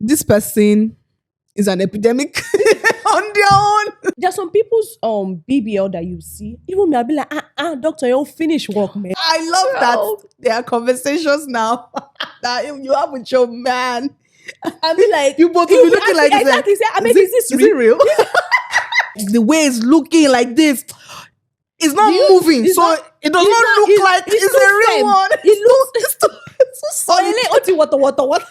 this person is an epidemic on their own. There's some people's BBL that you see. Even me, I'll be like, doctor, you'll finish work, man. I love that there are conversations now that you have with your man. I'll be like, you both will be looking like this. Exactly. Say, is it real? The way it's looking like this, it's not moving. It does not look like it's a real one. It's so solid. What?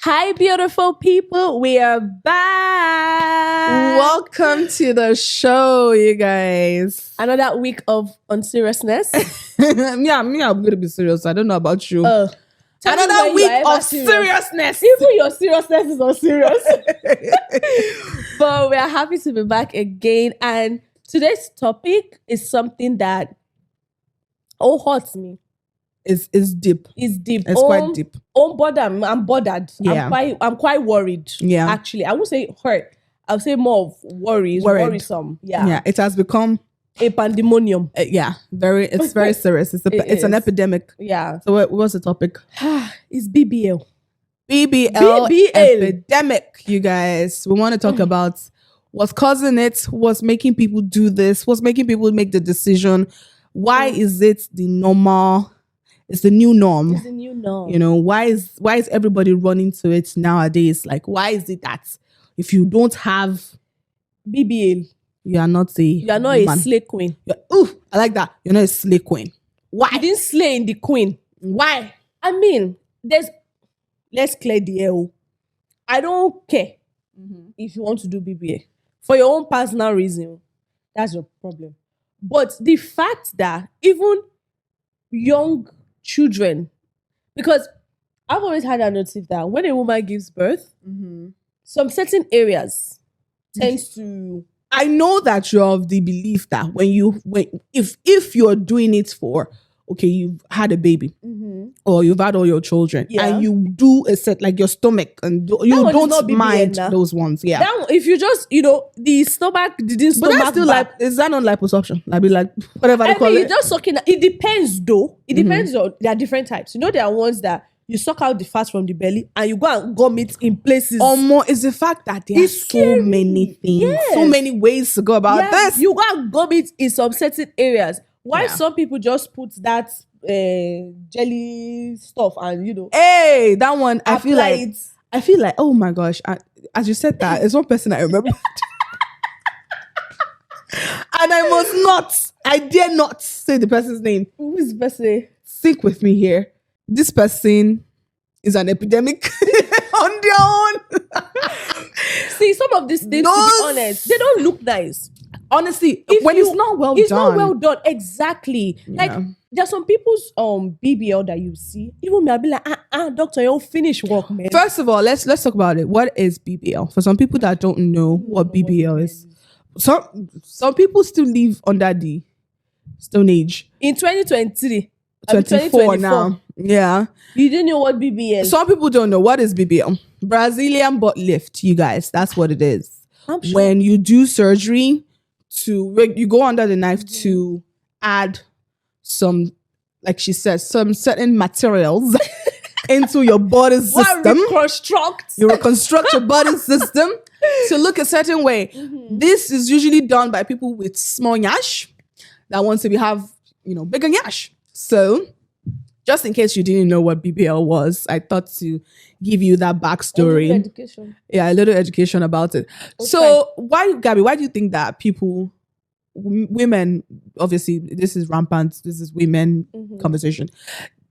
Hi, beautiful people. We are back. Welcome to the show, you guys. Another week of unseriousness. I'm going to be serious. I don't know about you. Another week of seriousness. Even your seriousness is unserious. But we are happy to be back again. And today's topic is something that hurts me. It's deep. It's deep. It's quite deep. I'm bothered. Yeah. I'm quite worried. Yeah. Actually, I won't say hurt. I'll say more of worrisome. Yeah. Yeah. It has become a pandemonium. It's very serious. It's an epidemic. Yeah. So what's the topic? It's BBL. BBL epidemic, you guys. We want to talk about what's causing it, what's making people do this, what's making people make the decision. Why is it the normal? It's the new norm. It's the new norm. You know, why is everybody running to it nowadays? Like, why is it that if you don't have BBL, you are not a slay queen? I like that. You're not a slay queen. Why? You didn't slay in the queen. Why? I mean, let's clear the air. I don't care if you want to do BBL for your own personal reason. That's your problem. But the fact that even young children, because I've always had a notice that when a woman gives birth, some certain areas tends to. I know that you're of the belief that if you're doing it for, okay, you've had a baby or you've had all your children and you do a set like your stomach and you don't mind those ones. Yeah. If you just, the stomach didn't stomach. But that's still is that not liposuction? I'd be like, whatever they call it. You're just sucking. It depends though. It depends on, there are different types. There are ones that you suck out the fat from the belly and you go and gum it in places. Or more is the fact that there are so many things, so many ways to go about this. You go and gum it in some certain areas. Why some people just put that jelly stuff and hey, that one I feel like oh my gosh, as you said that, it's one person I remember. And I dare not say the person's name. Who is the person? Think with me here. This person is an epidemic on their own. See, some of these things, to be honest, they don't look nice. Honestly, it's not well done. It's not well done. Exactly. Yeah. Like, there's some people's BBL that you see. Even me, I'll be like, doctor, you'll finish work, man. First of all, let's talk about it. What is BBL? For some people that don't know what BBL is. Some people still live under the Stone Age. In 2023. 24 now. Yeah. You didn't know what BBL is. Some people don't know what is BBL. Brazilian butt lift, you guys. That's what it is. I'm sure. When you do surgery, you go under the knife to add some, like she says, some certain materials into your body system. You reconstruct your body system to look a certain way. This is usually done by people with small yash that want to have, bigger yash. So, just in case you didn't know what BBL was, I thought to give you that backstory. A little education about it. Okay. So, Gabby, why do you think that women, obviously, this is rampant, this is women conversation.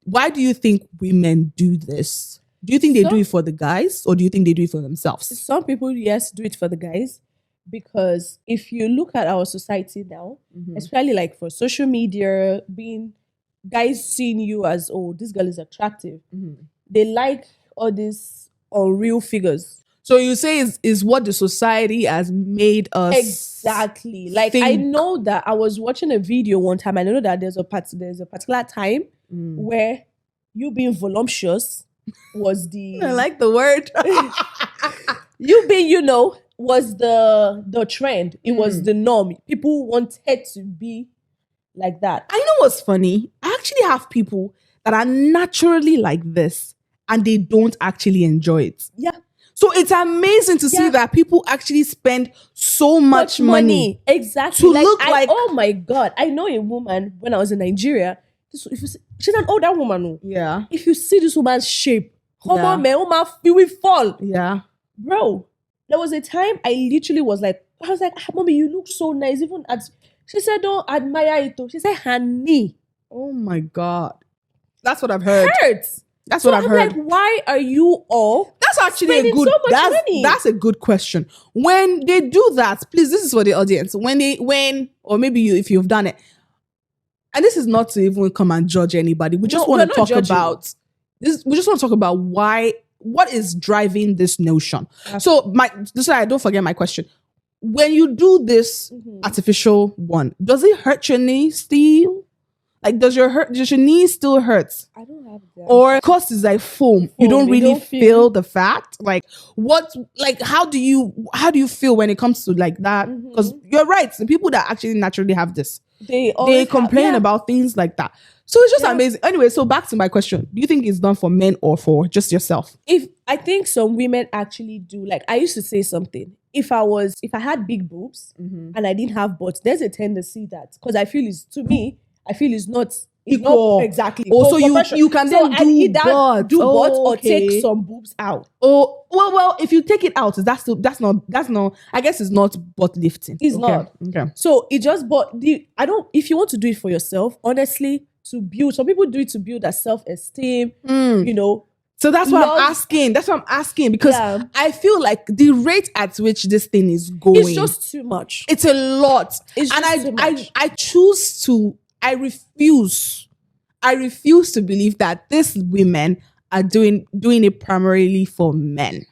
Why do you think women do this? Do you think they do it for the guys or do you think they do it for themselves? Some people, yes, do it for the guys. Because if you look at our society now, especially like for social media, guys seeing you as, this girl is attractive. They like all these unreal figures. So you say is what the society has made us exactly. Like think. I know that I was watching a video one time. I know that there's a particular time where you being voluptuous was the I like the word. you being was the trend. It was the norm. People wanted to be like that. I know what's funny. I actually have people that are naturally like this and they don't actually enjoy it. Yeah. So it's amazing to see that people actually spend so much money exactly to look like. Oh my God. I know a woman when I was in Nigeria. She's an older woman. Yeah. If you see this woman's shape, you will fall. Yeah. Bro, there was a time I literally was like, Mommy, you look so nice. Even she said, don't admire it. She said, her knee. Oh my God. That's what I've heard. Hurts. That's what I've heard. Like, why are you all That's actually a good money? That's a good question. When they do that, please, this is for the audience. Or maybe you, if you've done it, and this is not to even come and judge anybody. We just want to talk about this. We just want to talk about what is driving this notion. So don't forget my question. When you do this artificial one, does it hurt your knee still? Like, does your knee still hurt? I don't have that. Or because it's like foam, you don't really feel the fact. Like, how do you feel when it comes to like that? Because you're right, the people that actually naturally have this, they complain about things like that. So it's just amazing. Anyway, so back to my question: do you think it's done for men or for just yourself? I think some women actually do. Like, I used to say something. If I had big boobs and I didn't have butts, there's a tendency that, because I feel it's not equal. Exactly. Also, you can then do butts or take some boobs out. Oh, well, if you take it out, that's not. I guess it's not butt lifting. It's not. Okay. So it just if you want to do it for yourself, honestly, to build. Some people do it to build their self-esteem. You know. So that's what I'm asking. That's what I'm asking, because I feel like the rate at which this thing is going, it's just too much. It's a lot. It's just too much. I refuse to believe that these women are doing it primarily for men.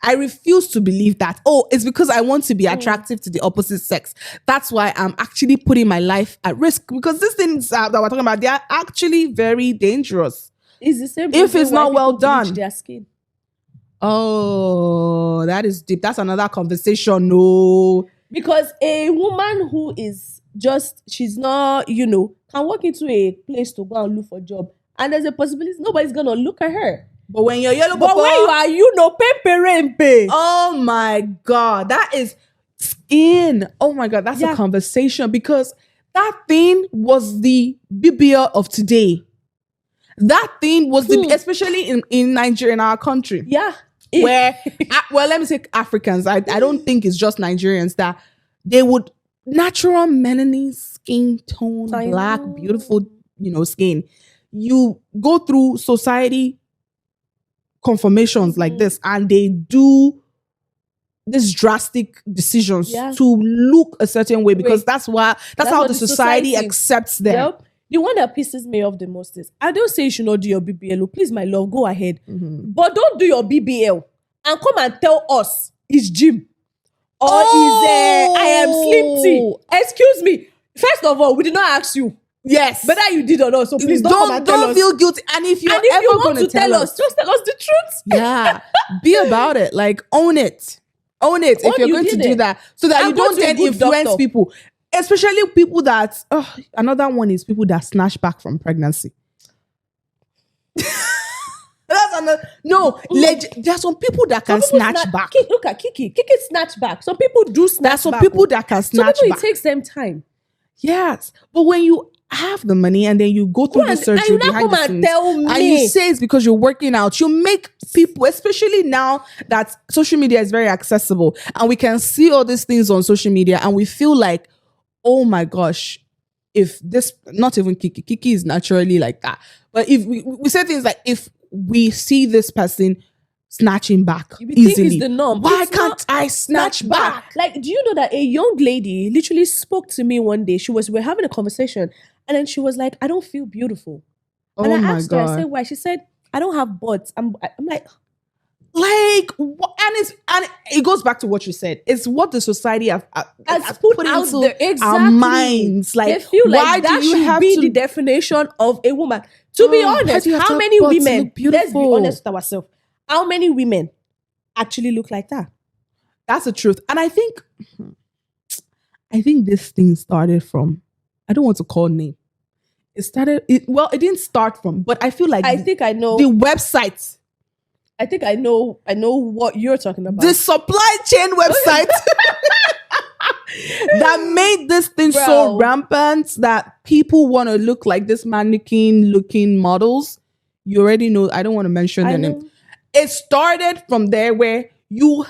I refuse to believe that, it's because I want to be attractive to the opposite sex. That's why I'm actually putting my life at risk, because these things that we're talking about, they are actually very dangerous. It's the same if it's not well done. Their skin. Oh, that is deep. That's another conversation. No. Because a woman who is she's not, can walk into a place to go and look for a job, and there's a possibility nobody's going to look at her. But when you're yellow, but when you are, pemperempe. Oh my God, that is skin. Oh my God, that's a conversation, because that thing was the BBL of today. That thing was especially in Nigeria, in our country. Yeah. Where, let me say Africans. I don't think it's just Nigerians that they would natural melanin skin tone, black, beautiful, skin. You go through society conformations like this, and they do these drastic decisions to look a certain way, because that's how the society accepts them. Yep. The one that pisses me off the most is, I don't say you should not do your BBL. Please, my love, go ahead. But don't do your BBL and come and tell us it's gym or I am Slim T. Excuse me. First of all, we did not ask you. Yes. Whether you did or not. So please don't feel guilty. And if you're ever going to tell us, just tell us the truth. Yeah. Be about it. Like, own it. Own it if you're going to do that, so that you don't then influence people. Especially people that, another one is people that snatch back from pregnancy. That's another. No, there are some people that can snatch back. Look at Kiki. Kiki snatch back. Some people do snatch back. There are some people that can snatch back. It takes them time. Yes. But when you have the money and then you go through the surgery behind the scenes, and you say it's because you're working out, you make people, especially now that social media is very accessible and we can see all these things on social media, and we feel like, oh my gosh, if this, not even Kiki is naturally like that. But if we say things like, if we see this person snatching back easily, think it's the norm. Why can't I snatch back? Like, do you know that a young lady literally spoke to me one day? We're having a conversation, and then she was like, I don't feel beautiful. And I asked her, I said, why? She said, I don't have butts. I'm like, and it goes back to what you said. It's what the society has put out into there. Exactly. Our minds. Like, they feel like that should be the definition of a woman. To be honest, how many women? Let's be honest with ourselves. How many women actually look like that? That's the truth. And I think this thing started from, I don't want to call name. It didn't start from, but I feel like I think I know the website. I think I know what you're talking about. The supply chain website that made this thing so rampant that people want to look like this mannequin looking models. You already know, I don't want to mention their name. It started from there where you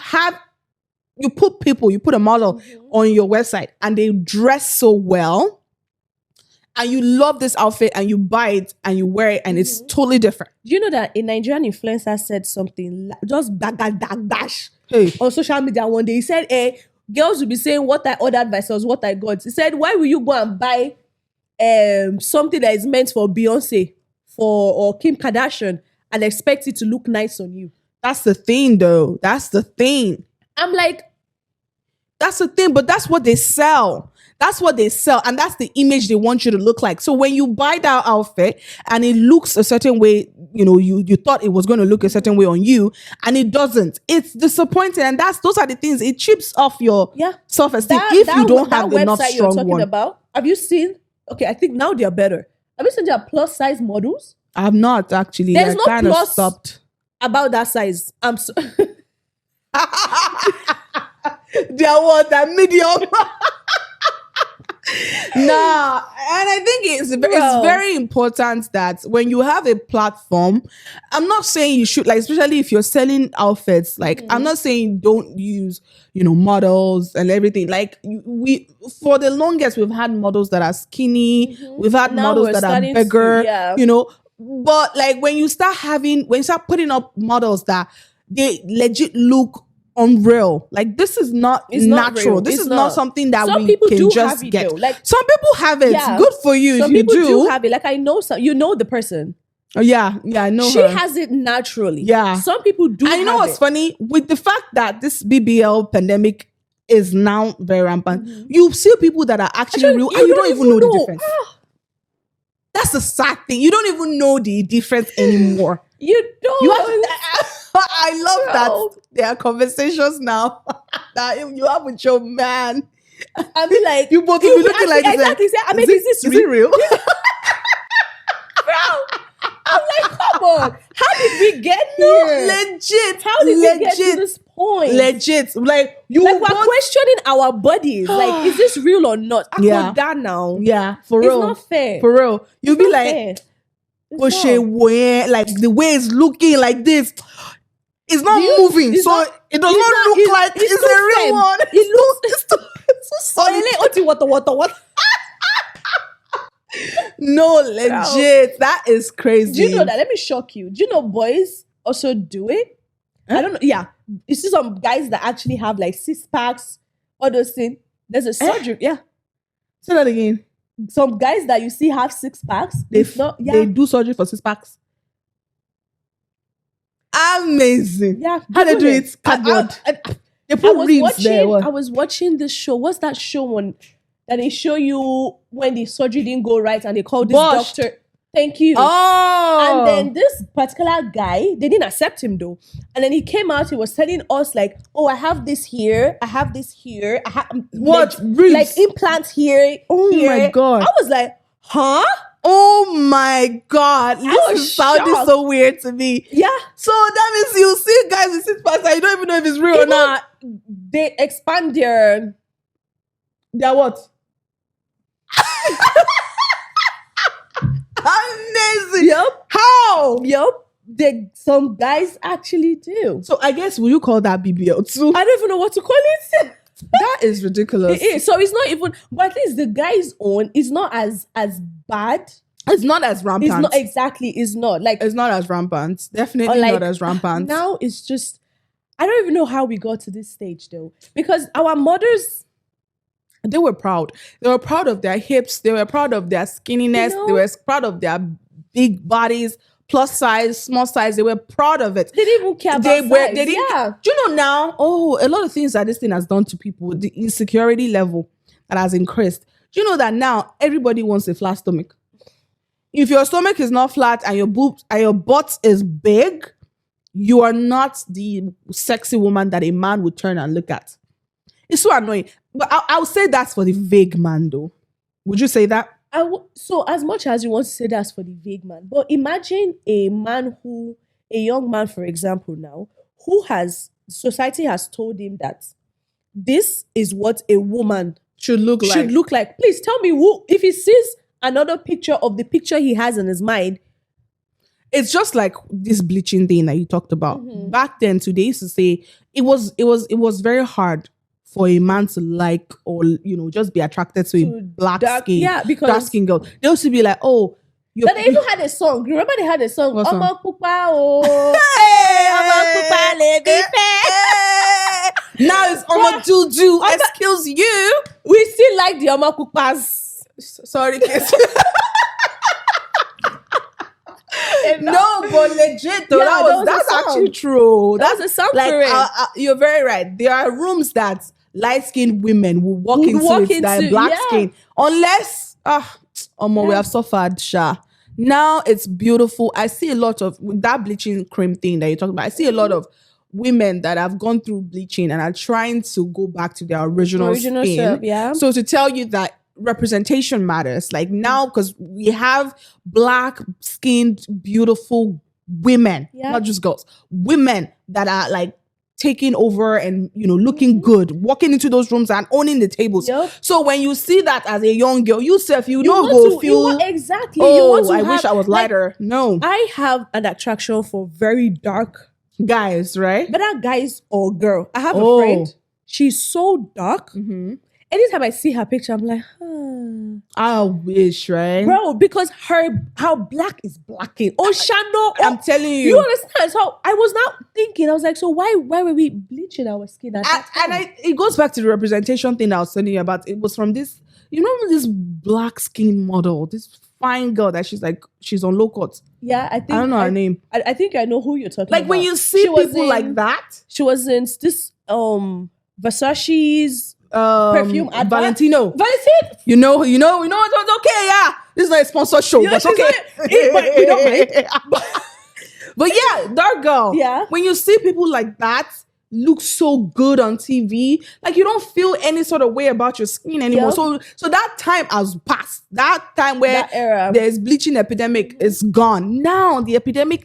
put a model on your website and they dress so well and you love this outfit and you buy it and you wear it and it's totally different. Do you know that a Nigerian influencer said something just dash Hey. on social media one day? He said, girls will be saying what I ordered versus what I got. He said, why will you go and buy something that is meant for Beyonce or Kim Kardashian and expect it to look nice on you? That's the thing though. That's the thing. I'm like, that's the thing, but that's what they sell. That's what they sell. And that's the image they want you to look like. So when you buy that outfit and it looks a certain way, you thought it was going to look a certain way on you and it doesn't. It's disappointing. And those are the things. It chips off your self-esteem if you don't have enough strong you're talking one. About, have you seen? Okay, I think now they are better. Have you seen their plus size models? I have not actually. There's no plus stopped about that size. I'm so there was that medium. Nah, and I think it's very important that when you have a platform, I'm not saying you should, like, especially if you're selling outfits, like I'm not saying don't use, models and everything. Like for the longest, we've had models that are skinny, we've had models that are bigger, but like when you start putting up models that they legit look unreal, like this is not natural. This is not something that we can just get. Like some people have it. Good for you. Some people do have it. Like I know some. You know the person. Oh yeah, I know. She has it naturally. Yeah, some people do. And you know what's funny with the fact that this BBL pandemic is now very rampant. You see people that are actually real, and you don't even know the difference. That's the sad thing. You don't even know the difference anymore. You don't. I love that there are conversations now that you have with your man. I mean, like you both will be looking like exactly. I mean, is it real? Bro, I'm like, come on. How did we get here? Legit. How did we get to this point? Legit. Like we're questioning our bodies. Like, is this real or not? I got that now. Yeah, for real. It's not fair. For real. You'll be like, like the way it's looking like this. It's not moving, so it does not look like it's a real one. It's so solid. What? No, legit. That is crazy. Do you know that? Let me shock you. Do you know boys also do it? I don't know. Yeah. You see some guys that actually have like 6 packs, all those things. There's a surgery. Yeah. Say that again. Some guys that you see have 6 packs. They do surgery for 6 packs. Amazing. Yeah. How they do it? Cardboard. They put ribs there. I was watching this show. What's that show one that they show you when the surgery didn't go right and they called this doctor? Thank you. Oh. And then this particular guy, they didn't accept him though. And then he came out, he was telling us like, oh, I have this here. I have this here. I have what? Like implants here. Oh my God. I was like, huh? Oh my God. This sounded so weird to me. Yeah. So that means you see guys with 6 packs and you don't even know if it's real or not. They expand their what? Amazing. Yep. How? Yep. Some guys actually do. So I guess, will you call that BBL too? I don't even know what to call it. That is ridiculous. It is. So it's not even, but at least the guy's own is not as bad. It's not as rampant. It's not exactly. It's not like it's not as rampant. Definitely like, not as rampant. Now it's just, I don't even know how we got to this stage though, because our mothers, they were proud. They were proud of their hips. They were proud of their skinniness. They were proud of their big bodies, plus size, small size. They were proud of it. They didn't even care about size. They didn't. Do you know now? Oh, a lot of things that this thing has done to people, the insecurity level that has increased. Do you know that now everybody wants a flat stomach? If your stomach is not flat and your boobs and your butt is big, you are not the sexy woman that a man would turn and look at. It's so annoying. But I would say that's for the vague man, though. Would you say that? So as much as you want to say that's for the vague man, but imagine a young man, for example, now, who society has told him that this is what a woman should look like. Please tell me if he sees another picture of the picture he has in his mind. It's just like this bleaching thing that you talked about. Back then, today, used to say it was very hard for a man to like or just be attracted to a black skin girl. They used to be like, oh, but they even had a song. Remember they had a song. What song? Omo Pupa, oh. Hey, Omo Pupa, lady fair. Now it's Omo Juju. Excuse you. We still like the Omo Pupas. Sorry, kids. No, but legit though, that's actually true. That's a sound for it. You're very right. There are rooms that light-skinned women will walk into that black skin. Unless, we have suffered, Sha. Now it's beautiful. I see a lot of, with that bleaching cream thing that you're talking about, I see a lot of women that have gone through bleaching and are trying to go back to their original skin. Self, yeah. So to tell you that representation matters. Like now, because we have black skinned, beautiful women, not just girls, women that are like taking over and looking good, walking into those rooms and owning the tables. Yep. So when you see that as a young girl, you go feel exactly. Oh, I wish I was lighter. No, I have an attraction for very dark guys, right? Whether guys or girl. I have a friend. She's so dark. Anytime I see her picture, I'm like, I wish, right? Bro, because her black is blacking. Oh, Shano. I'm telling you. You understand? So I was now thinking, I was like, so why were we bleaching our skin at that time? It goes back to the representation thing I was telling you about. It was from this, you remember this black skin model, this fine girl that she's on low cut. Yeah, I don't know her name. I think I know who you're talking about. Like when you see people like that. She was in this Versace's perfume advert. Valentino. You know, it's okay, yeah. This is not a sponsor show, but okay. But we don't mind. But yeah, dark girl. Yeah. When you see people like that look so good on TV, like you don't feel any sort of way about your skin anymore. Yep. So that time has passed. That time where there's bleaching epidemic is gone. Now the epidemic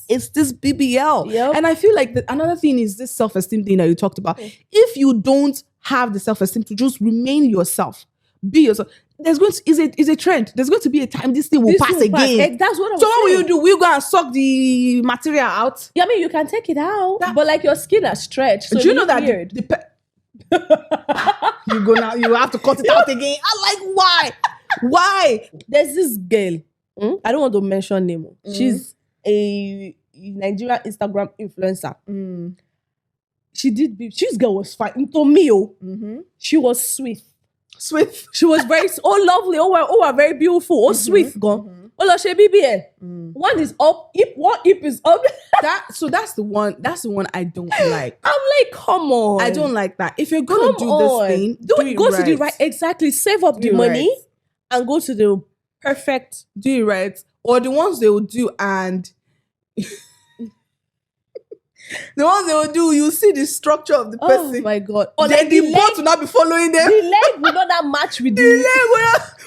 is this BBL. Yep. And I feel like another thing is this self-esteem thing that you talked about. If you don't have the self-esteem to just remain yourself, be yourself, is a trend. There's going to be a time this thing will pass again. That's what I'm saying. So what will you do? Will you go and suck the material out? Yeah, I mean, you can take it out, but like your skin has stretched. So do you know that weird. You go now, you have to cut it out again. I'm like, why? There's this girl. I don't want to mention name. She's a Nigerian Instagram influencer. This girl was fine. Into me, she was sweet. She was very lovely. We're very beautiful. Sweet. Gone. She BBL. One is up. One hip is up. That's the one I don't like. I'm like, come on. I don't like that. If you're gonna do this thing, go to the right. Exactly. Save up the money and go to the perfect. Do it right. Or the ones they will do and the ones they will do, you see the structure of the person. Oh my God. Or then the boat will not be following them. The leg will not match with the leg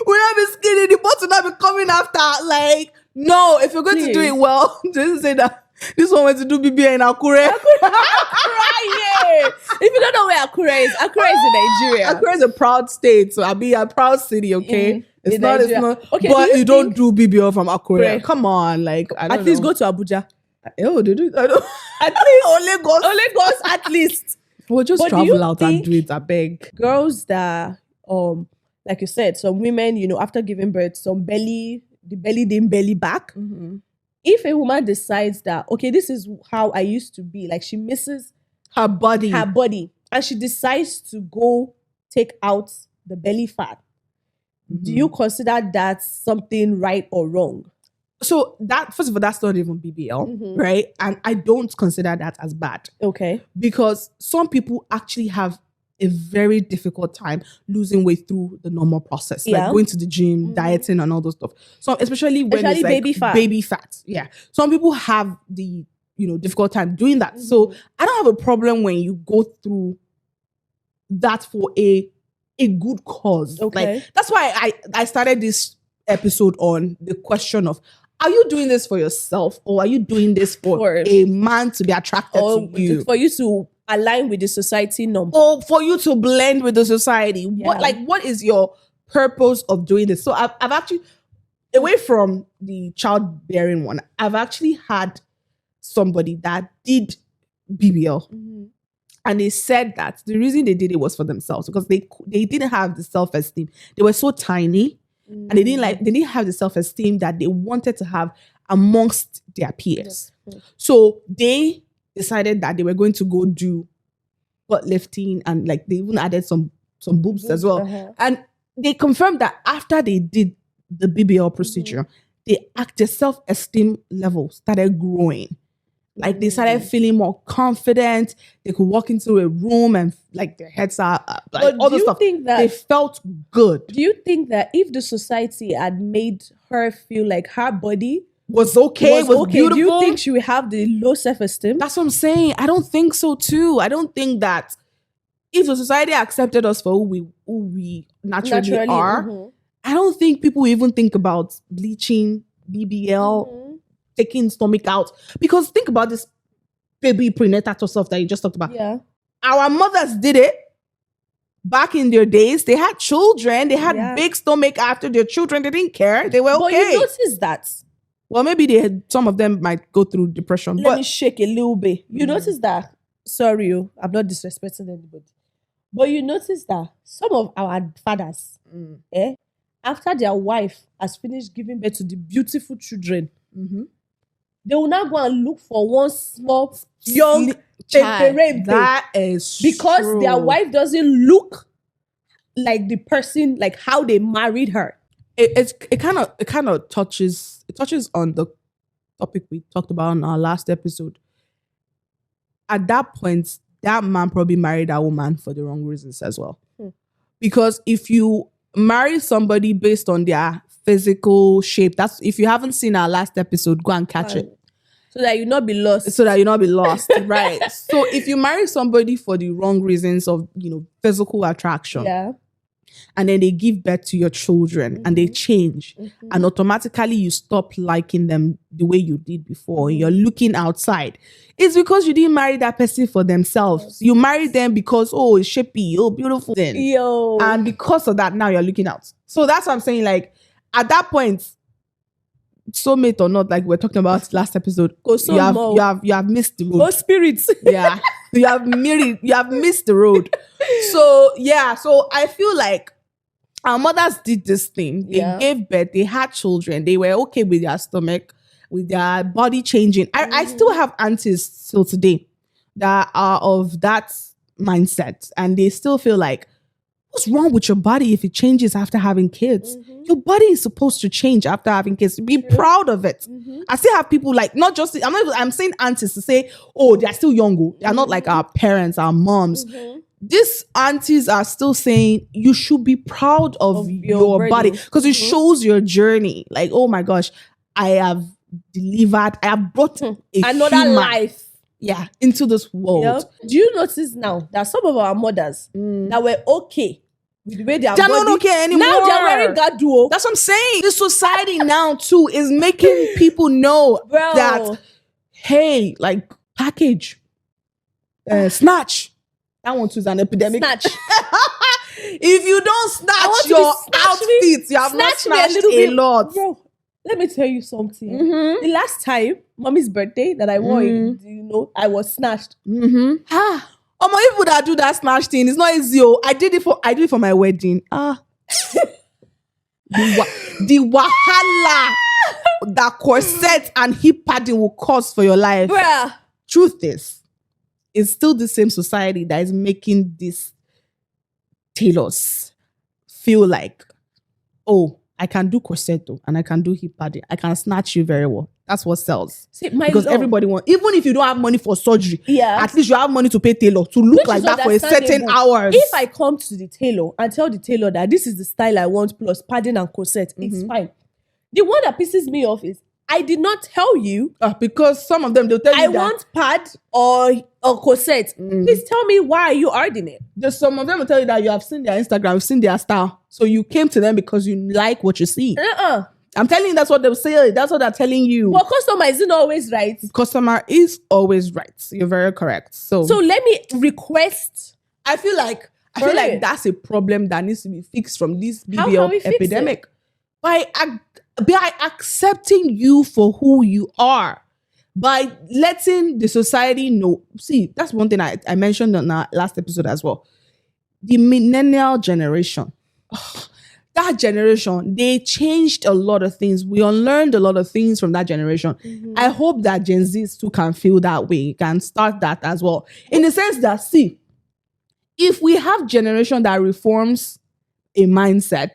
will not be skinny. The boat will not be coming after. Like, no, if you're going to do it well, just say that this one went to do BBL in Akure. If you don't know where Akure is in Nigeria. Akure is a proud state, so I'll be a proud city, okay? It's not. Okay, but you don't do BBL from Akure. Come on, like, at least go to Abuja. Oh, they do. I don't. At least Lagos, at least. We'll just travel out and do it. I beg. Girls that, like you said, some women, after giving birth, the belly didn't belly back. If a woman decides that, okay, this is how I used to be, like she misses her body, and she decides to go take out the belly fat, do you consider that something right or wrong? So that, first of all, that's not even BBL, right? And I don't consider that as bad. Okay. Because some people actually have a very difficult time losing weight through the normal process. Like going to the gym, dieting and all those stuff. So especially when it's like baby fat. Yeah. Some people have the difficult time doing that. So I don't have a problem when you go through that for a good cause. Okay. Like that's why I started this episode on the question of, are you doing this for yourself, or are you doing this for a man to be attracted to you, for you to align with the society norm, or for you to blend with the society? What is your purpose of doing this? So I've actually, away from the childbearing one, I've actually had somebody that did BBL, and they said that the reason they did it was for themselves, because they didn't have the self-esteem. They were so tiny, and they didn't have the self-esteem that they wanted to have amongst their peers. So they decided that they were going to go do butt lifting, and like they even added some boobs as well. And they confirmed that after they did the BBL procedure, their self-esteem level started growing. Like they started feeling more confident. They could walk into a room and like their heads are like all the stuff. They felt good. Do you think that if the society had made her feel like her body was okay, was beautiful, do you think she would have the low self-esteem? That's what I'm saying. I don't think so too. I don't think that if the society accepted us for who we naturally are, I don't think people even think about bleaching, BBL, taking stomach out. Because think about this baby prenatal stuff that you just talked about. Yeah. Our mothers did it back in their days. They had children. They had big stomach after their children. They didn't care. They were okay. But you notice that. Well, maybe some of them might go through depression. Let me shake a little bit. You notice that. Sorry, I'm not disrespecting anybody. But you notice that some of our fathers, after their wife has finished giving birth to the beautiful children, they will now go and look for one small young child. That is because true. Their wife doesn't look like the person, like how they married her. It kind of touches on the topic we talked about in our last episode. At that point, that man probably married that woman for the wrong reasons as well. Because if you marry somebody based on their physical shape, that's, if you haven't seen our last episode, go and catch it. So that you not be lost. Right. So if you marry somebody for the wrong reasons of, physical attraction, and then they give birth to your children and they change, and automatically you stop liking them the way you did before, you're looking outside, it's because you didn't marry that person for themselves. You married them because, it's shapey, beautiful then. And because of that, now you're looking out. So that's what I'm saying. Like, at that point, soulmate or not, like we're talking about last episode, you have missed the road. Oh, spirits. Yeah. You have missed the road. So I feel like our mothers did this thing. They gave birth, they had children, they were okay with their stomach, with their body changing. I still have aunties till today that are of that mindset, and they still feel like, what's wrong with your body if it changes after having kids? Your body is supposed to change after having kids. Be proud of it. I still have people like, not just, I'm saying aunties to say, they're still young. They're not like our parents, our moms. These aunties are still saying you should be proud of your body, because it shows your journey. Like, oh my gosh, I have delivered, I have brought another human life into this world. Do you notice now that some of our mothers that were okay with the way they're not okay anymore? Now they're wearing gadu. That's what I'm saying. The society now too is making people know that, hey, like, package, snatch. That one too is an epidemic. Snatch. If you don't snatch your outfits, you have not snatched a lot. Bro, let me tell you something. The last time, mommy's birthday that I wore, I was snatched. People that do that snatch thing, it's not easy. I did it for my wedding. The wahala that corset and hip padding will cause for your life. Bruh. Truth is, it's still the same society that is making these tailors feel like, I can do corset and I can do hip padding. I can snatch you very well. That's what sells. See, because everybody wants, even if you don't have money for surgery, at least you have money to pay tailor to look like that for a certain hours. If I come to the tailor and tell the tailor that this is the style I want plus padding and corset, it's fine. The one that pisses me off is I did not tell you. Because some of them, they'll tell you I that. want pad or corset. Please tell me why are you ordering it? There's some of them will tell you that you have seen their Instagram, you've seen their style. So you came to them because you like what you see. I'm telling you, that's what they'll say. That's what they're telling you. But customer isn't always right. Customer is always right. You're very correct. So let me request. I feel like that's a problem that needs to be fixed from this BBL epidemic. By accepting you for who you are, by letting the society know. See, that's one thing I mentioned on our last episode as well. The millennial generation. That generation, they changed a lot of things. We unlearned a lot of things from that generation. I hope that Gen Zs too can feel that way, can start that as well. In the sense that, see, if we have generation that reforms a mindset,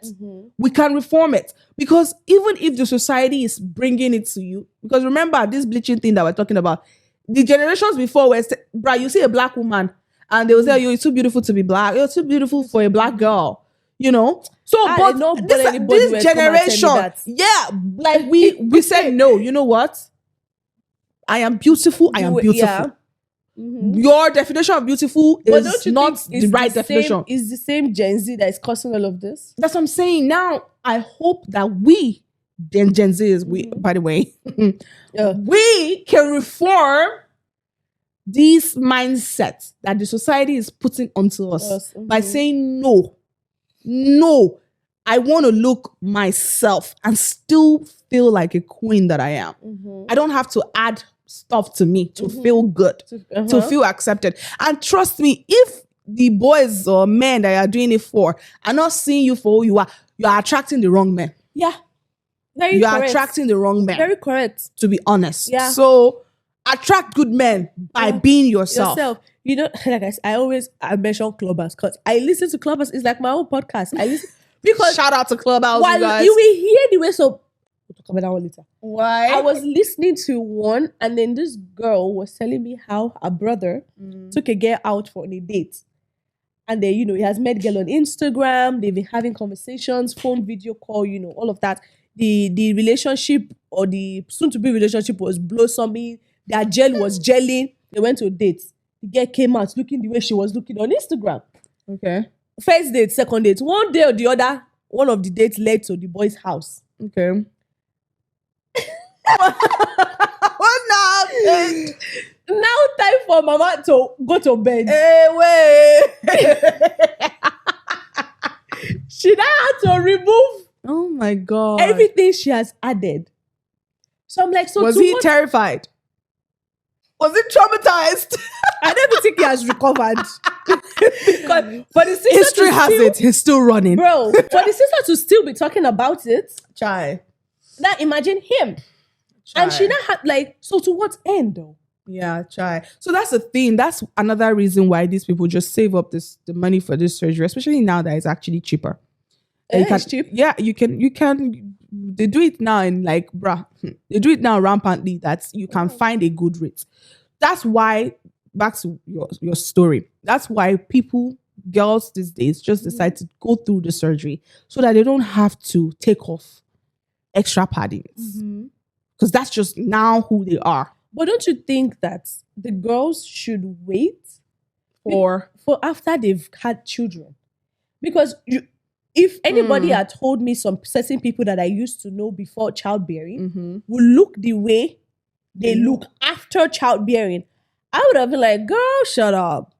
we can reform it. Because even if the society is bringing it to you, because remember this bleaching thing that we're talking about, the generations before were, you see a black woman and they will say, you're too beautiful to be black. You're too beautiful for a black girl. You know? So, but this generation, like we said, no, you know what? I am beautiful. I am beautiful. Yeah. Your definition of beautiful is not the right definition. It's the same Gen Z that is causing all of this. That's what I'm saying. Now, I hope that we, Gen Zs, by the way, we can reform these mindsets that the society is putting onto us by saying no, I want to look myself and still feel like a queen that I am. I don't have to add stuff to me to feel good, to feel accepted. And trust me, if the boys or men that you are doing it for are not seeing you for who you are attracting the wrong men. Yeah. You are attracting the wrong men. Very correct. To be honest. Yeah. So attract good men by being yourself. You know, like I mention Clubhouse because I listen to Clubhouse. It's like my own podcast. I listen because shout out to Clubhouse, you guys. You will hear the way. So we'll talk about that one later. Why? I was listening to one, and then this girl was telling me how her brother took a girl out for a date, and then he has met girl on Instagram. They've been having conversations, phone, video call, all of that. The relationship or the soon-to-be relationship was blossoming. Their gel was gelling. They went to a date. The girl came out looking the way she was looking on Instagram. Okay. First date, second date. One day or the other, one of the dates led to the boy's house. Okay. What now? Now time for mama to go to bed. Hey, wait. She now had to remove. Oh my God. Everything she has added. So I'm like, was he terrified? Was he traumatized? I don't even think he has recovered. Because for the sister history has it. He's still running. Bro, for the sister to still be talking about it. Try. Now imagine him. Try. And she now had so to what end though? Yeah, try. So that's the thing. That's another reason why these people just save up the money for this surgery, especially now that it's actually cheaper. It's cheap. Yeah, you can. They do it now in they do it now rampantly that you can find a good rate. That's why, back to your story, that's why girls these days just decide to go through the surgery so that they don't have to take off extra paddings. Because that's just now who they are. But don't you think that the girls should wait for after they've had children? Because if anybody had told me some certain people that I used to know before childbearing would look the way they look after childbearing, I would have been like, girl, shut up.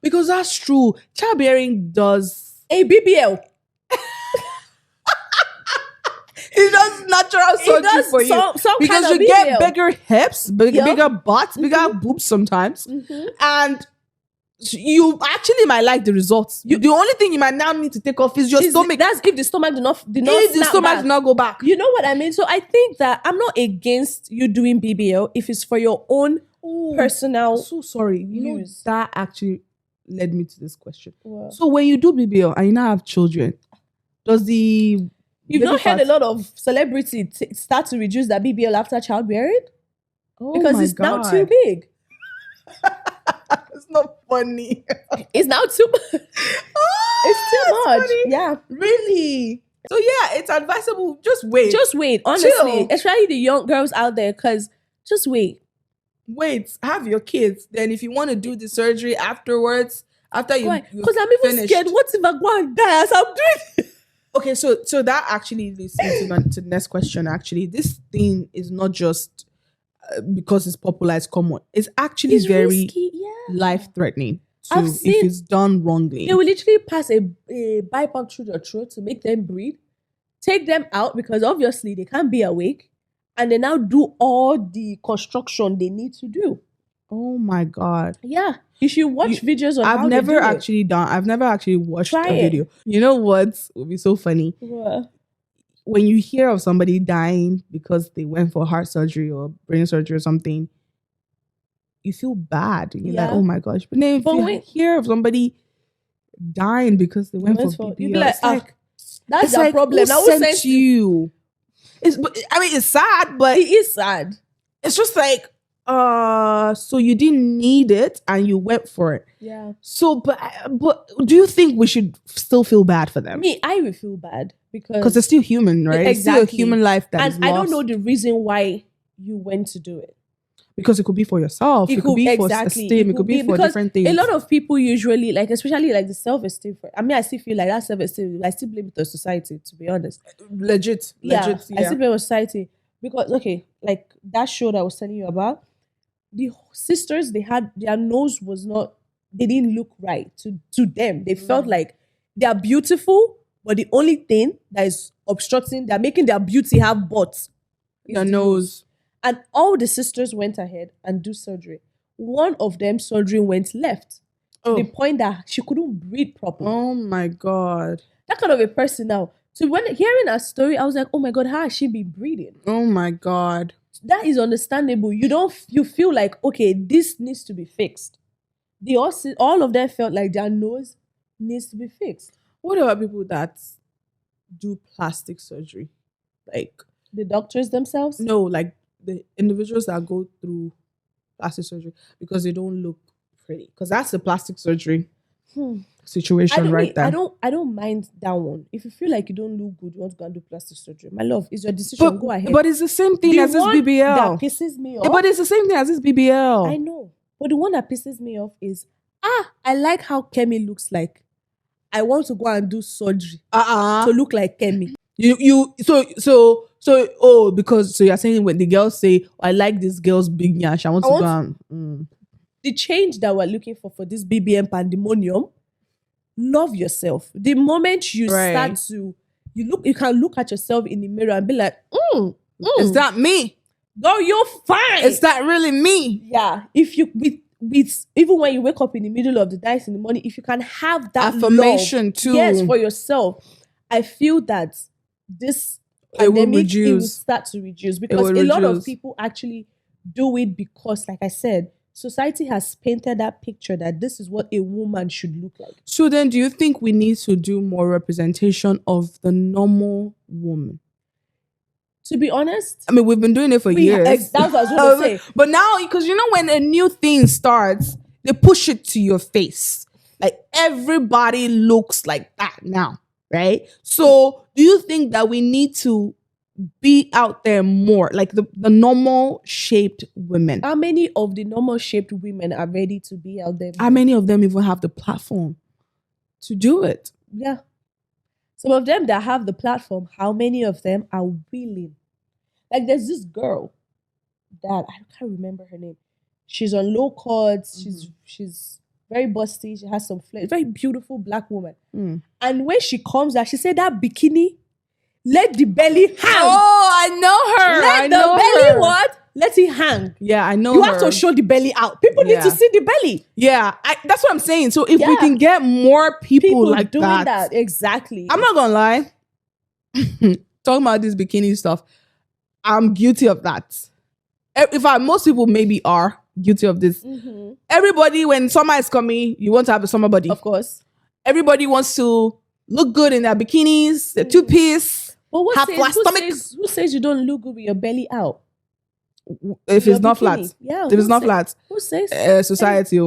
Because that's true. Childbearing does a BBL. It does natural surgery for you. Because you get bigger hips, bigger butts, bigger boobs sometimes. And you actually might like the results. The only thing you might now need to take off is your stomach. That's if the stomach did not go back. You know what I mean? So I think that I'm not against you doing BBL if it's for your own personal. So sorry. You know, that actually led me to this question. Wow. So when you do BBL and you now have children, does the you've not heard a lot of celebrities start to reduce their BBL after childbearing? Because it's now too big. It's not funny. It's now too. It's too much. Funny. Yeah, really. So yeah, it's advisable. Just wait. Just wait. Honestly, Chill. especially the young girls out there, because just wait. Wait, have your kids. Then if you want to do the surgery afterwards, after you because I'm even finished. scared. What if I go and die as I'm doing it? Okay, so that actually leads into the next question. Actually, this thing is not just because it's popular, it's common. It's actually very risky, life-threatening I've if it's done wrongly. They will literally pass a bypass through their throat to make them breathe, take them out because obviously they can't be awake, and they now do all the construction they need to do. Oh my God. Yeah. You should watch videos on how I've never they do I've never actually watched Try a video. You know what would be so funny? it. When you hear of somebody dying because they went for heart surgery or brain surgery or something, you feel bad. You're like, oh my gosh. But then if you hear of somebody dying because they went for BBL, you'd be like, that's it's your problem. Who sent you? It's sad, but it is sad. It's just like, so you didn't need it and you went for it. Yeah. So, but do you think we should still feel bad for them? I will feel bad because it's still human, right? Exactly. It's still a human life that is lost. I don't know the reason why you went to do it. Because it could be for yourself. It could be for esteem. It could be for different things. A lot of people usually, especially the self-esteem. I still feel like that self-esteem, I still blame it on society, to be honest. Legit. I still blame on society. Because, that show that I was telling you about, the sisters, their nose was not, they didn't look right to them. They felt like they are beautiful, but the only thing that is obstructing, they're making their beauty have butts. Their nose. And all the sisters went ahead and do surgery. One of them surgery went left. To the point that she couldn't breathe properly. Oh my God. That kind of a person now. So when hearing her story, I was like, oh my God, how has she been breathing? Oh my God. That is understandable. You feel like, okay, this needs to be fixed. All of them felt like their nose needs to be fixed. What about people that do plastic surgery? Like the doctors themselves? No, like the individuals that go through plastic surgery because they don't look pretty. Because that's the plastic surgery situation right there. I don't mind that one. If you feel like you don't look good, you want to go and do plastic surgery. My love, it's your decision. Go ahead. But it's the same thing as this BBL. That pisses me off. But it's the same thing as this BBL. I know. But the one that pisses me off is, I like how Kemi looks like. I want to go and do surgery to look like Kemi. So you're saying when the girls say, I like this girl's big nyash, I want to go and... The change that we're looking for this BBM pandemonium, love yourself. The moment you start to, you can look at yourself in the mirror and be like, is that me? Girl, you're fine. Is that really me? Yeah. If you, even when you wake up in the middle of the night in the morning, if you can have that affirmation love, too. Yes, for yourself. I feel that this pandemic, it will start to reduce because a lot of people actually do it because, like I said, society has painted that picture that this is what a woman should look like. So then do you think we need to do more representation of the normal woman? To be honest, I mean, we've been doing it for years. That's what I was going to say. But now, because when a new thing starts, they push it to your face. Like everybody looks like that now, right? So do you think that we need to be out there more, like the normal shaped women? How many of the normal shaped women are ready to be out there? How many of them even have the platform to do it? Yeah. Some of them that have the platform, how many of them are willing? Like there's this girl that I can't remember her name. She's on low cords. She's very busty. She has some flair. Very beautiful black woman. And when she comes out, she said that bikini, let the belly hang. Oh, I know her. Let the belly what? Let it hang. Yeah, I know you her. have to show the belly out. People need to see the belly. Yeah, that's what I'm saying. So if we can get more people like doing that. Exactly. I'm not gonna lie. Talking about this bikini stuff, I'm guilty of that. In fact, most people maybe are guilty of this. Everybody, when summer is coming, you want to have a summer body. Of course. Everybody wants to look good in their bikinis, their two-piece, have flat stomachs. Who says you don't look good with your belly out? If it's not flat. Yeah. If it's not flat. Who says? Society.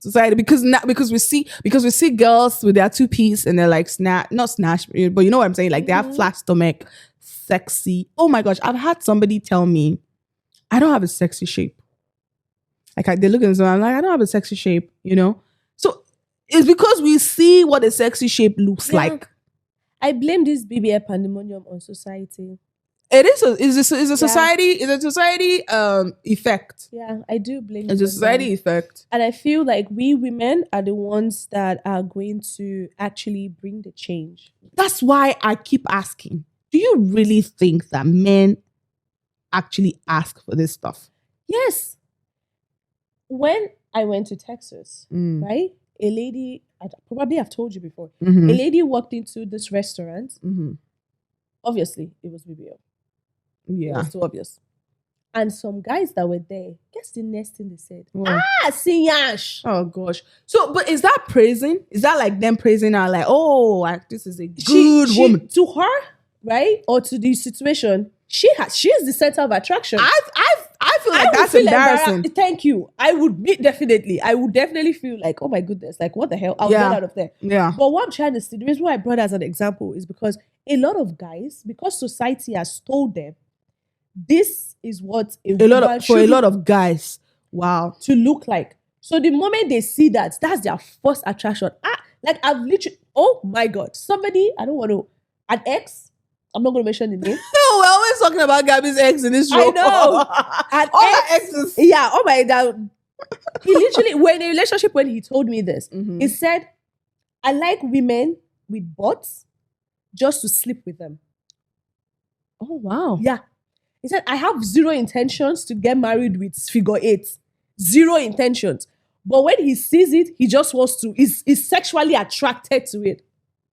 society because we see girls with their 2-piece and they're like not snatch, but you know what I'm saying? Like they have flat stomach, sexy. Oh my gosh, I've had somebody tell me I don't have a sexy shape. Like they look at me, I'm like, I don't have a sexy shape, you know? So it's because we see what a sexy shape looks like. I blame this BBL pandemonium on society. It is a society effect. Yeah, I do blame it. It's a society effect. And I feel like we women are the ones that are going to actually bring the change. That's why I keep asking, do you really think that men actually ask for this stuff? Yes. When I went to Texas, right? A lady, I probably have told you before, a lady walked into this restaurant. Obviously, it was BBL. Yeah. It was so obvious. And some guys that were there, guess the next thing they said? Sinyash. Oh gosh. So, but is that praising? Is that like them praising her like, oh, this is a good woman? To her, right? Or to the situation, she is the center of attraction. I feel like that's embarrassing. Thank you. I would definitely feel like, oh my goodness, like what the hell? I'll get out of there. Yeah. But what I'm trying to say, the reason why I brought as an example is because a lot of guys, because society has told them, this is what a lot of guys. Wow. To look like. So the moment they see that, that's their first attraction. Like I've literally, oh my God, somebody, I don't want to, an ex, I'm not going to mention the name. We're always talking about Gabby's ex in this show. I know. And all her exes. Yeah, oh my God. He literally, when in a relationship, when he told me this, he said, I like women with butts just to sleep with them. Oh, wow. Yeah. He said, I have zero intentions to get married with figure 8. Zero intentions. But when he sees it, he just wants to, he's sexually attracted to it.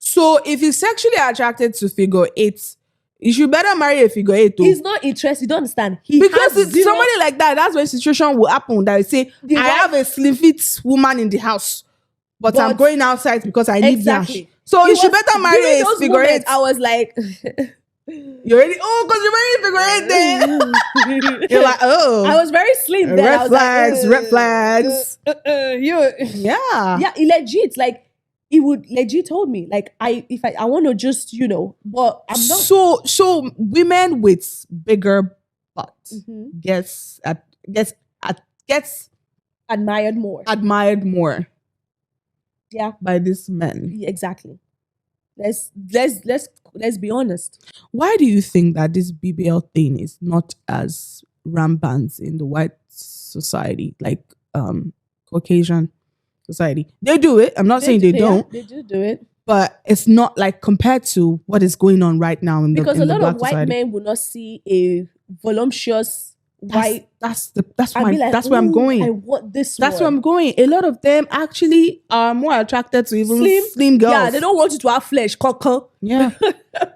So if he's sexually attracted to figure 8, you should better marry a figure 8 too. He's not interested. You don't understand. Because somebody like that, that's when situation will happen. That you say, I have a slim fit woman in the house, but I'm going outside because I need that. So you should better marry a figure 8. I was like... You're ready? Oh, because you're ready to figure 8 then. You're like, oh. I was very slim then. Red flags. Yeah, legit. Like, he would legit told me, like, I want to just, but I'm not. So women with bigger butts gets admired more. Yeah. By these men. Yeah, exactly. Let's be honest. Why do you think that this BBL thing is not as rampant in the white society, like Caucasian society? They do it. I'm not saying they don't. They do it. But it's not like compared to what is going on right now in because a lot black of white society. men will not see a voluptuous white. That's where I'm going. I want this. That's where I'm going. A lot of them actually are more attracted to even slim girls. Yeah, they don't want you to have flesh. Yeah,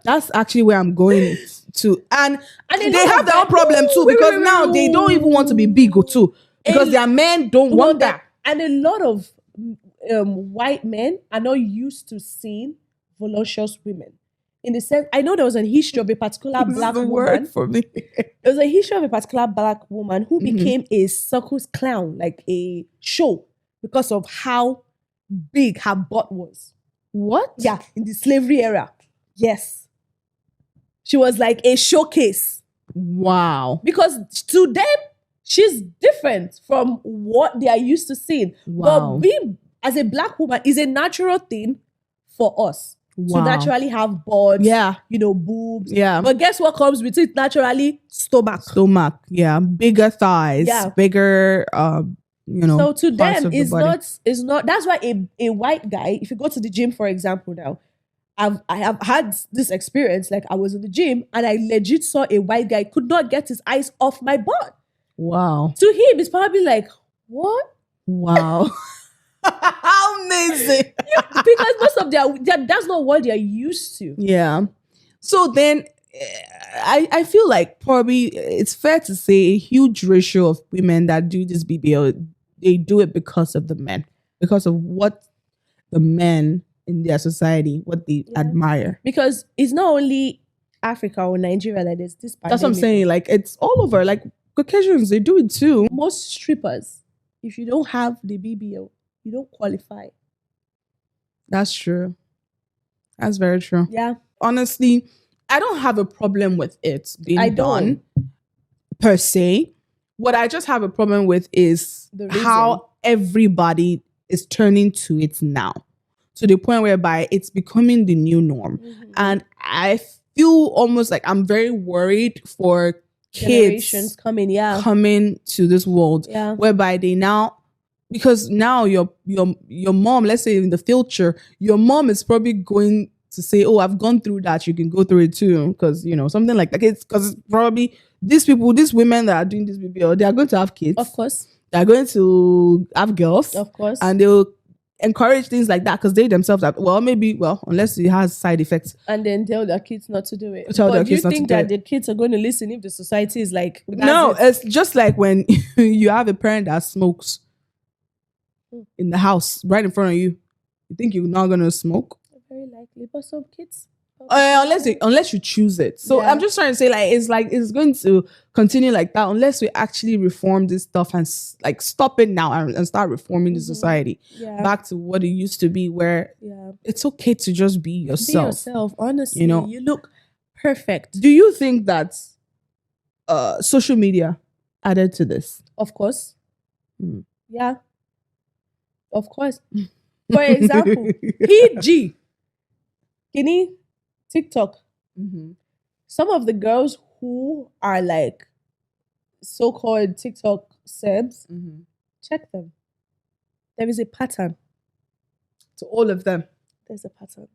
that's actually where I'm going to. And they have their own problem too because now they don't even want to be big too because their men don't want that. And a lot of white men are not used to seeing voluptuous women. In the sense, I know there was a history of a particular black woman. Word for me. There was a history of a particular black woman who became a circus clown, like a show, because of how big her butt was. What? Yeah, in the slavery era. Yes. She was like a showcase. Wow. Because to them, she's different from what they are used to seeing. Wow. But being as a black woman is a natural thing for us. Wow. To naturally have butts, boobs. Yeah. But guess what comes with it naturally? Stomach. Yeah. Bigger thighs. Yeah. Bigger, So to them, it's not, that's why a white guy, if you go to the gym, for example, now, I have had this experience, like I was in the gym and I legit saw a white guy could not get his eyes off my butt. Wow. To him, it's probably like, what? Wow. How amazing. Because most of that's not what they're used to. Yeah. So then I feel like probably it's fair to say a huge ratio of women that do this BBL, they do it because of the men, because of what the men in their society, what they admire. Because it's not only Africa or Nigeria that is this pandemic. That's what I'm saying. Like it's all over. Like Caucasians, they do it too. Most strippers, if you don't have the BBL, you don't qualify. That's true. That's very true. Yeah. Honestly, I don't have a problem with it being don't. done per se. What I just have a problem with is how everybody is turning to it now, to the point whereby it's becoming the new norm. And I feel almost like I'm very worried for kids coming to this world, whereby they now, because now your mom, let's say in the future, your mom is probably going to say, oh, I've gone through that, you can go through it too, because something like that. Because probably these women that are doing this BBL, they are going to have kids, of course. They're going to have girls, of course, and they'll encourage things like that because they themselves are, unless it has side effects, and then tell their kids not to do it. But do you think that the kids are going to listen if the society is like, no? It's just like when you have a parent that smokes in the house right in front of you. You think you're not going to smoke? Very likely, but some kids, unless you choose it. So I'm just trying to say, it's going to continue like that unless we actually reform this stuff and stop it now and start reforming the society back to what it used to be, where it's okay to just be yourself. Be yourself, honestly. You look perfect. Do you think that social media added to this? Of course. Yeah. Of course. For example, PG. Guinea, TikTok. Some of the girls who are like so-called TikTok sebs, check them. There is a pattern to all of them. There's a pattern.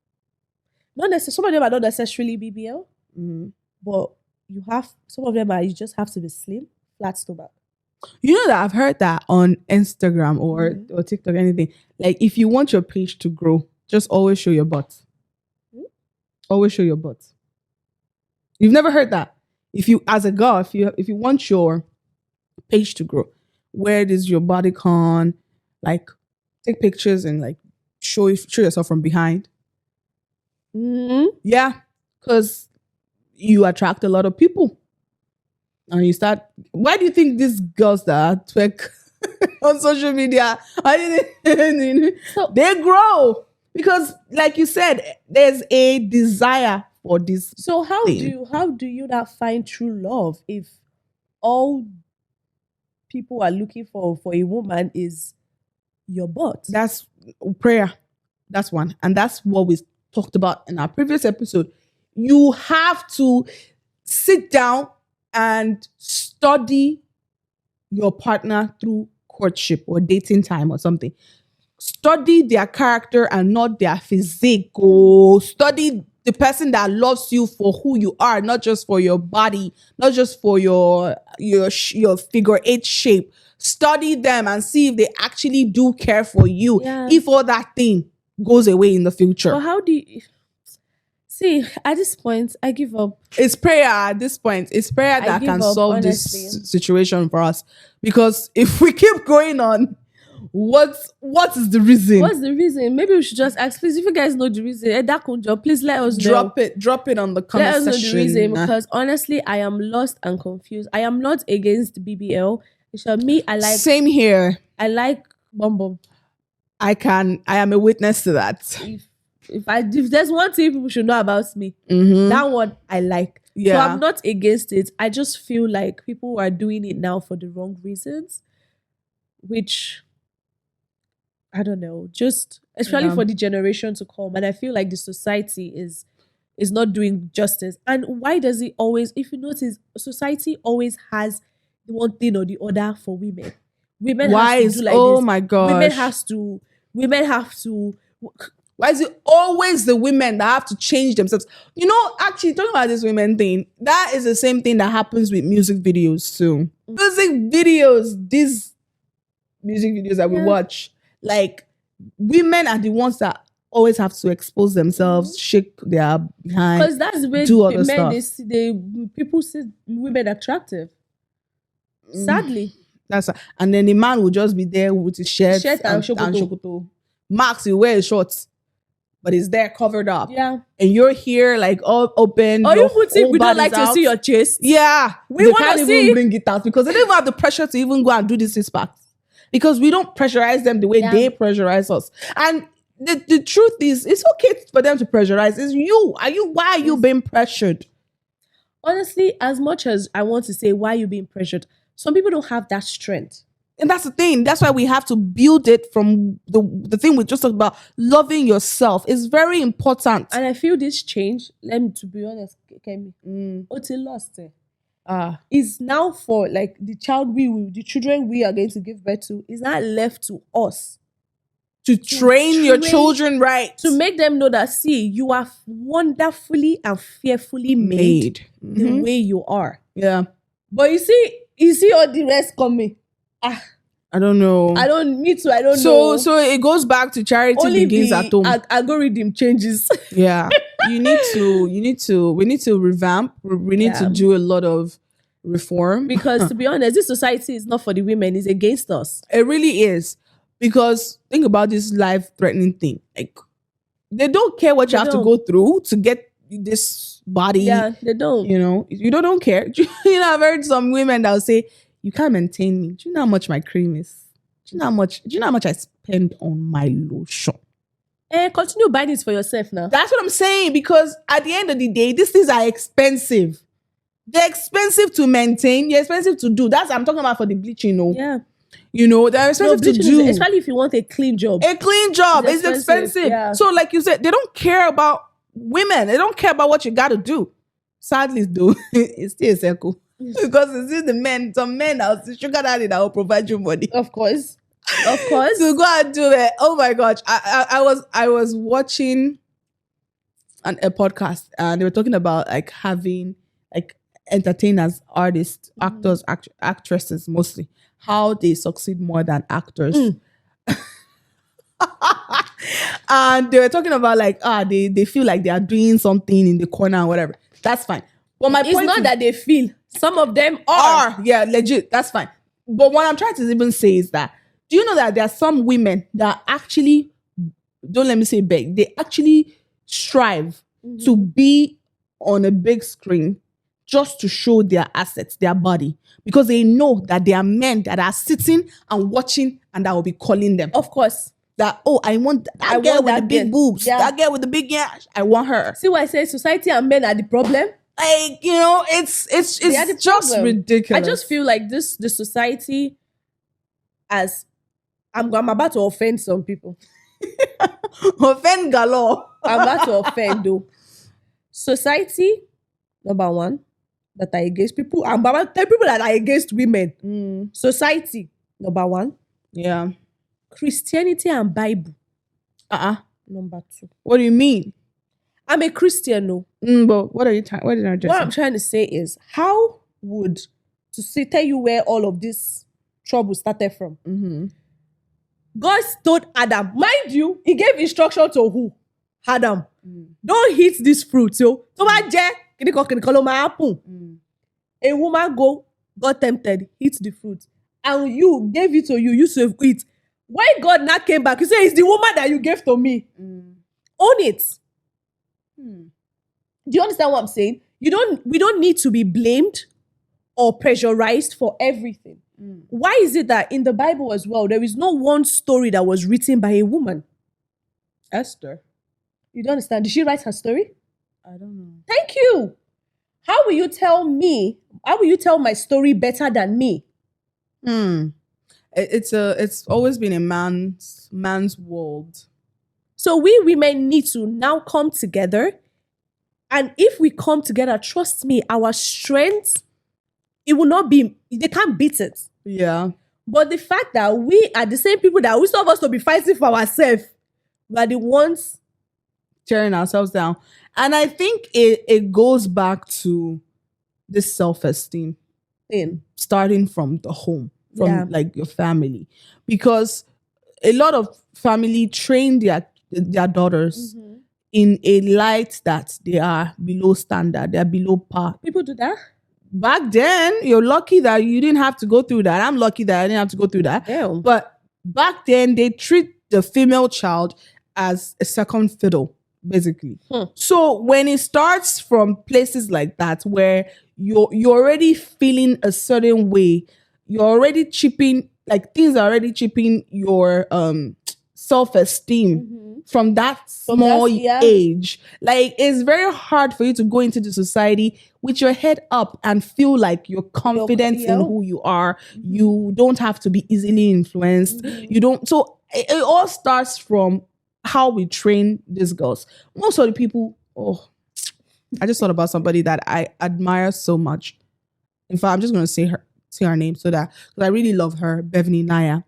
Not necessarily. Some of them are not necessarily BBL, but some of them you just have to be slim, flat stomach. You know that I've heard that on Instagram or TikTok, anything. Like, if you want your page to grow, just always show your butt. Always show your butt. You've never heard that? If you, as a girl, if you want your page to grow, wear this your bodycon, like take pictures and like show yourself from behind. Yeah, because you attract a lot of people. And you start. Why do you think these girls that twerk on social media, they grow? Because, like you said, there's a desire for this. So how do you not find true love if all people are looking for a woman is your butt? That's prayer. That's one, and that's what we talked about in our previous episode. You have to sit down and study your partner through courtship or dating time or something. Study their character and not their physique. Study the person that loves you for who you are, not just for your body, not just for your figure 8 shape. Study them and see if they actually do care for you. Yeah. If all that thing goes away in the future. But how do you... See, at this point, I give up. It's prayer at this point. It's prayer that can solve this situation for us. Because if we keep going on, what is the reason? What's the reason? Maybe we should just ask, please, if you guys know the reason, please let us know. Drop it on the comment section. Let us know the reason, because honestly, I am lost and confused. I am not against BBL. Same here. I like Bum Bum. I am a witness to that. If there's one thing people should know about me, that one I like. Yeah. So I'm not against it. I just feel like people are doing it now for the wrong reasons, which I don't know, just especially for the generation to come. And I feel like the society is not doing justice. And why does it always, if you notice, society always has one thing or the other for women. Women have to do like this. My gosh. Women have to. Why is it always the women that have to change themselves? Actually, talking about this women thing, that is the same thing that happens with music videos too. These music videos that we watch, like, women are the ones that always have to expose themselves, shake their behind, because that's the way do other stuff. People see women attractive. Sadly, and then the man will just be there with his shirt and shokoto. Max will wear his shorts, but it's there covered up. Yeah, and you're here like all open. Or you put it, we don't like to see your chest. Yeah, we want to see. Even bring it out because they don't even have the pressure to even go and do this 6 packs. because we don't pressurize them the way they pressurize us. And the truth is, it's okay for them to pressurize. It's you. Why are you being pressured? Honestly, as much as I want to say why you being pressured, some people don't have that strength. And that's the thing. That's why we have to build it from the thing we just talked about. Loving yourself is very important. And I feel this change, to be honest, Kemi, it's a lost. Is now for like the children we are going to give birth to, is not left to us. To train your children right. To make them know that, see, you are wonderfully and fearfully made. The way you are. Yeah. But you see all the rest coming. I don't know. I don't know. So it goes back to charity only begins at home. Algorithm changes. Yeah. We need to revamp. We need to do a lot of reform. Because to be honest, this society is not for the women, it's against us. It really is. Because think about this life-threatening thing. Like, they don't care what you have to go through to get this body. Yeah, they don't. You don't care. I've heard some women that will say, you can't maintain me. Do you know how much my cream is? Do you know how much I spend on my lotion? Continue buying it for yourself now. That's what I'm saying, because at the end of the day, these things are expensive. They're expensive to maintain. They're expensive to do. I'm talking about for the bleaching, Yeah. They're expensive to do. Especially if you want a clean job. A clean job is expensive. Yeah. So like you said, they don't care about women. They don't care about what you got to do. Sadly, though, it's still a circle. Because it's still the men, some men out, sugar daddy that will provide you money. Of course. To go and do it. Oh my gosh. I was watching a podcast and they were talking about like having like entertainers, artists, actors, actresses mostly, how they succeed more than actors. And they were talking about like, they feel like they are doing something in the corner or whatever. That's fine. But my point is not that they feel. Some of them are. Yeah, legit. That's fine. But what I'm trying to even say is that, do you know that there are some women that actually, don't let me say beg, they actually strive to be on a big screen just to show their assets, their body, because they know that there are men that are sitting and watching and that will be calling them. Of course. That, I want that girl with the big boobs. Yeah. That girl with the big ass. I want her. See why I say society and men are the problem? Like, it's just ridiculous. I just feel like the society, as I'm about to offend some people. Offend galore. I'm about to offend though. Society, number one, that are against people. I'm about to tell people that are against women. Society, number one. Yeah. Christianity and Bible. Number two. What do you mean? I'm a Christian, no. But what did I just What say? I'm trying to say is, how would tell you where all of this trouble started from? God told Adam, mind you, he gave instruction to who? Adam. Don't eat this fruit, yo. A woman got tempted, eat the fruit, and you gave it to you to eat. When God now came back, he said, it's the woman that you gave to me. Own it. Do you understand what I'm saying? We don't need to be blamed or pressurized for everything. Why is it that in the Bible as well, there is no one story that was written by a woman? Esther. You don't understand? Did she write her story? I don't know. Thank you. How will you tell my story better than me? It's always been a man's world. So we women need to now come together. And if we come together, trust me, our strength, it will not be, they can't beat it. Yeah. But the fact that we are the same people that we supposed to be fighting for ourselves, we are the ones tearing ourselves down. And I think it goes back to this self-esteem thing. Starting from the home, from like your family. Because a lot of family train their daughters in a light that they are below standard, they are below par. People do that? Back then, you're lucky that you didn't have to go through that. I'm lucky that I didn't have to go through that. Damn. But back then, they treat the female child as a second fiddle, basically. So when it starts from places like that, where you're already feeling a certain way, you're already chipping like things are already chipping your self-esteem from that small age. Like it's very hard for you to go into the society with your head up and feel like you're confident in who you are. You don't have to be easily influenced. You don't. So it all starts from how we train these girls. Most of the people, I just thought about somebody that I admire so much. In fact, I'm just going to say her name so that, because I really love her, Beverly Naya.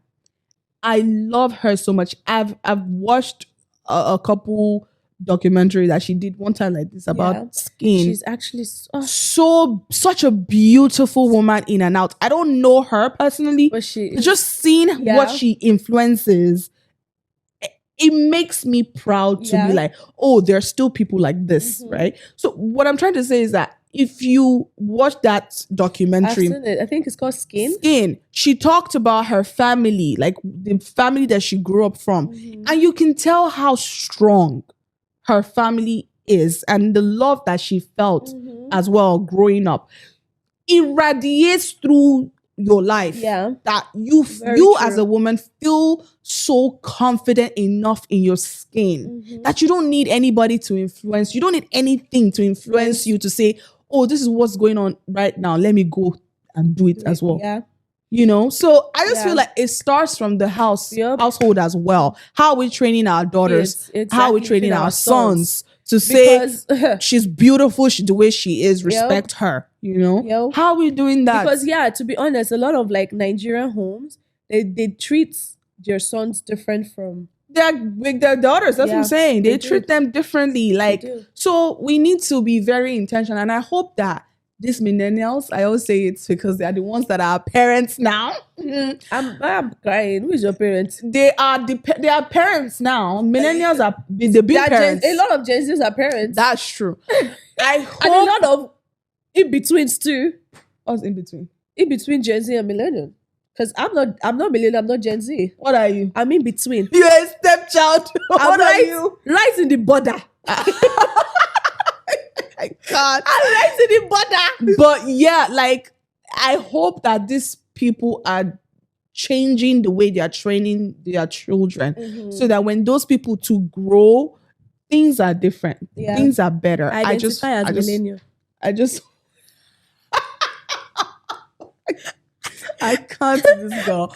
I love her so much. I've watched a couple documentaries that she did one time like this about skin. She's actually such a beautiful woman in and out. I don't know her personally, but just seeing what she influences, it makes me proud to be like, oh, there are still people like this, right? So what I'm trying to say is that if you watch that documentary, I've seen it. I think it's called Skin. She talked about her family, like the family that she grew up from. And you can tell how strong her family is and the love that she felt as well growing up. Irradiates through your life that you as a woman feel so confident enough in your skin that you don't need anybody to influence. You don't need anything to influence you to say, oh, this is what's going on right now. Let me go and do it as well. You know, so I just feel like it starts from the household as well. How are we training our daughters? How are we training our sons to say she's beautiful the way she is, respect her, you know? How are we doing that? Because to be honest, a lot of like Nigerian homes, they treat their sons different from their daughters. That's what I'm saying. They treat them differently. Like, so we need to be very intentional. And I hope that these millennials, I always say it's because they are the ones that are parents now. I'm crying. Who is your parents? They are parents now. Millennials are the big parents. A lot of Gen Zs are parents. That's true. I hope. And a lot of in-betweens too. What's in between? In between Gen Z and millennial. Because I'm not millennial, I'm not Gen Z. What are you? I'm in between. You're a stepchild. What are you? Right in the border. I can't. I'm right in the border. But yeah, like I hope that these people are changing the way they are training their children, so that when those people to grow, things are different. Things are better. Identify as millennial. I can't do this girl.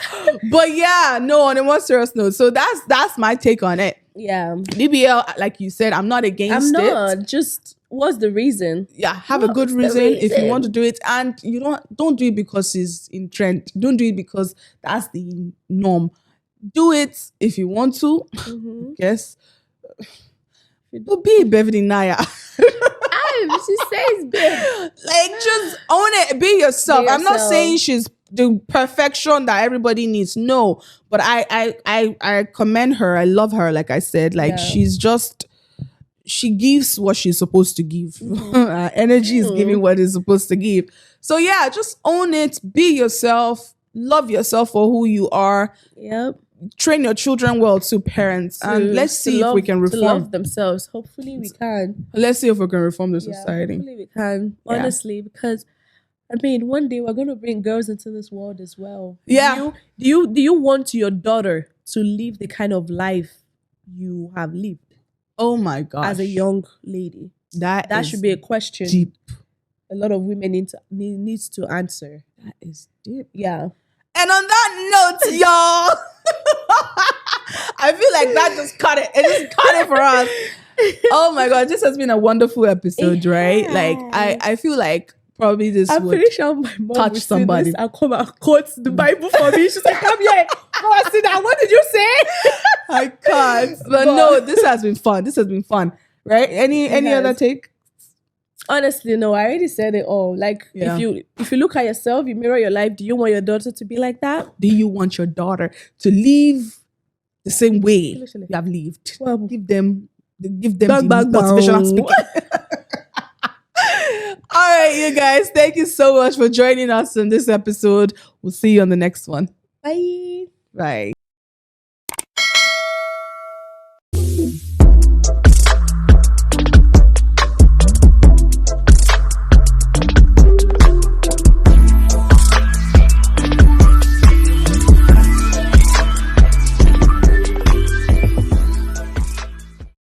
But yeah, no, on a more serious note. So that's my take on it. Yeah. BBL, like you said, I'm not against it. I'm not. Just what's the reason? Yeah, have a good reason if you want to do it. And you don't do it because it's in trend. Don't do it because that's the norm. Do it if you want to. Yes. But be Beverly Naya. She says babe. Like just own it. Be yourself. I'm not saying she's the perfection that everybody needs. No. But I commend her. I love her. Like I said, like she's just, she gives what she's supposed to give. Her energy is giving what it's supposed to give. So yeah, just own it. Be yourself. Love yourself for who you are. Yep. Train your children well to parents, and let's see if we can reform. To love themselves. Hopefully we can. Let's see if we can reform the society. Hopefully we can. Honestly, because I mean, one day we're going to bring girls into this world as well. Yeah. Do you want your daughter to live the kind of life you have lived? Oh my God! As a young lady, that should be a question. Deep. A lot of women needs to answer. That is deep. Yeah. And on that note, y'all, I feel like that just cut it. It just cut it for us. Oh my God, this has been a wonderful episode, right? Like I feel like probably this I'm would pretty sure my mom touch somebody. This and come and quote the Bible for me. She's like, come here, come and sit down. What did you say? I can't. But no, this has been fun. This has been fun, right? Any other take? Honestly, no, I already said it all. Like, if you look at yourself, you mirror your life, do you want your daughter to be like that? Do you want your daughter to live the same way you have lived? Well, give them the motivational speaking. All right, you guys, thank you so much for joining us in this episode. We'll see you on the next one. Bye. Bye.